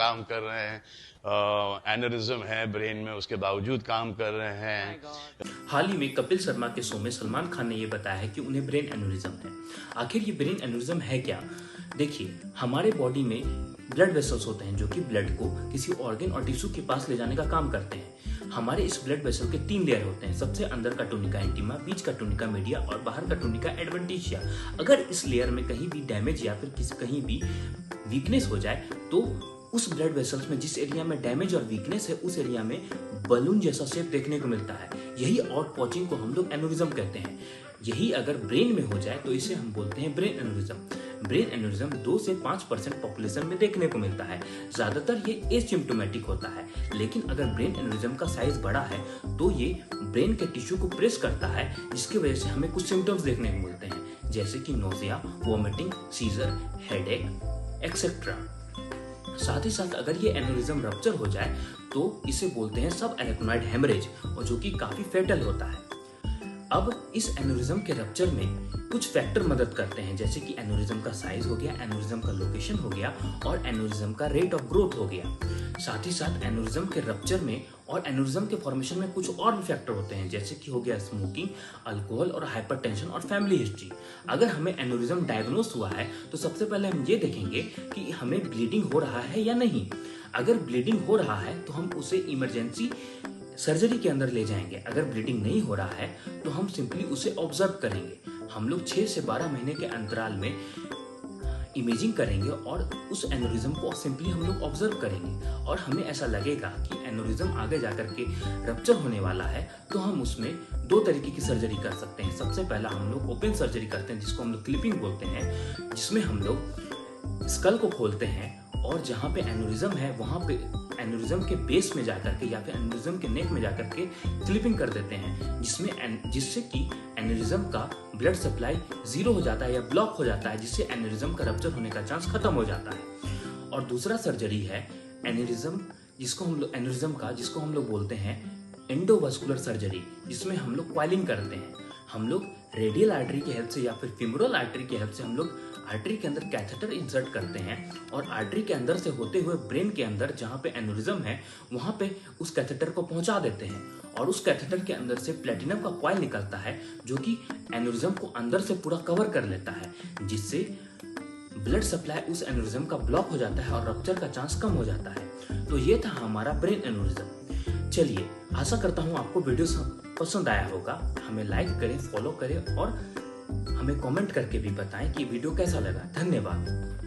काम कर रहे हैं, एनेरिज्म है ब्रेन में, उसके बावजूद काम कर रहे हैं। हाल ही में कपिल शर्मा के शो में सलमान खान ने ये बताया है कि उन्हें ब्रेन एन्यूरिज्म है। आखिर ये ब्रेन एन्यूरिज्म है क्या? देखिए, हमारे बॉडी में ब्लड वेसल्स होते हैं जो कि ब्लड को किसी ऑर्गन और टिश्यू के पास ले जाने का काम करते हैं। हमारे इस ब्लड वेसल के 3 लेयर होते हैं। सबसे अंदर का टूनिका इंटीमा, बीच का टूनिका मीडिया और बाहर का टूनिका एडवेंटिशिया। अगर इस लेयर में कहीं भी डैमेज या फिर कहीं भी वीकनेस हो जाए तो उस ब्लड वेसल्स में जिस एरिया में डैमेज और वीकनेस है उस एरिया में बलून जैसा शेप देखने को मिलता है। यही आउट पॉचिंग को हम लोग एन्यूरिज्म कहते हैं। यही अगर ब्रेन में हो जाए तो इसे हम बोलते हैं ब्रेन एन्यूरिज्म। ब्रेन एन्यूरिज्म 2 से 5% पॉपुलेशन में देखने को मिलता है। ज्यादातर ये एसिम्प्टोमेटिक होता है, लेकिन अगर ब्रेन एन्यूरिज्म का साइज बड़ा है तो ये ब्रेन के टिश्यू को प्रेस करता है, जिसकी वजह से हमें कुछ सिम्टम्स देखने को मिलते हैं, जैसे कि nausea, vomiting, seizure, headache etcetera. साथ ही साथ अगर ये एन्यूरिज्म रप्चर हो जाए तो इसे बोलते हैं सब एरेक्नोइड हेमरेज, और जो कि काफी फेटल होता है। अब इस एन्यूरिज्म के रप्चर में कुछ फैक्टर मदद करते हैं, जैसे कि एन्यूरिज्म का साइज हो गया, एन्यूरिज्म का लोकेशन हो गया और एन्यूरिज्म का रेट ऑफ ग्रोथ हो गया। साथ ही साथ एन्यूरिज्म के रप्चर में और एन्यूरिज्म के फॉर्मेशन में कुछ और भी फैक्टर होते हैं, जैसे कि हो गया स्मोकिंग, अल्कोहल और हाइपरटेंशन और फैमिली हिस्ट्री। अगर हमें एन्यूरिज्म डायग्नोस हुआ है तो सबसे पहले हम ये देखेंगे कि हमें ब्लीडिंग हो रहा है या नहीं। अगर ब्लीडिंग हो रहा है तो हम उसे इमरजेंसी सर्जरी के अंदर ले जाएंगे। अगर ब्लीडिंग नहीं हो रहा है तो हम सिंपली उसे ऑब्जर्व करेंगे। हम लोग 6 से 12 महीने के अंतराल में इमेजिंग करेंगे और उस एन्यूरिज्म को सिंपली हम लोग ऑब्जर्व करेंगे, और हमें ऐसा लगेगा कि एन्यूरिज्म आगे जाकर के रप्चर होने वाला है तो हम उसमें 2 तरीके की सर्जरी कर सकते हैं। सबसे पहला हम लोग ओपन सर्जरी करते हैं, जिसको हम लोग क्लिपिंग बोलते हैं, जिसमें हम लोग स्कल को खोलते हैं और जहाँ पे एन्यूरिज्म है वहाँ पे एन्यूरिज्म के बेस में जाकर के या फिर एन्यूरिज्म के नेक में जाकर के क्लिपिंग कर देते हैं, जिससे कि एन्यूरिज्म का ब्लड सप्लाई 0 हो जाता है या ब्लॉक हो जाता है, जिससे एन्यूरिज्म का रप्चर होने का चांस खत्म हो जाता है। और दूसरा सर्जरी है एन्यूरिज्म जिसको हम लोग बोलते हैं एंडोवास्कुलर सर्जरी, जिसमें हम लोग कॉइलिंग करते हैं। हम लोग रेडियल आर्टरी की हेल्प से या फिर फीमोरल आर्टरी की हेल्प से हम लोग आर्टरी के अंदर कैथेटर इंसर्ट करते हैं और आर्टरी के अंदर से होते हुए ब्रेन के अंदर जहाँ पे एन्यूरिज्म है वहाँ पे उस कैथेटर को पहुँचा देते हैं, और उस कैथेटर के अंदर से प्लेटिनम का कॉइल निकलता है जो कि एन्यूरिज्म को अंदर से पूरा कवर कर लेता है, जिससे ब्लड सप्लाई उस एन्यूरिज्म का ब्लॉक हो जाता है और रप्चर का चांस कम हो जाता है। तो ये था हमारा ब्रेन एन्यूरिज्म। चलिए, आशा करता हूँ आपको वीडियो पसंद आया होगा। हमें लाइक करें, फॉलो करें और हमें कमेंट करके भी बताएं कि वीडियो कैसा लगा। धन्यवाद।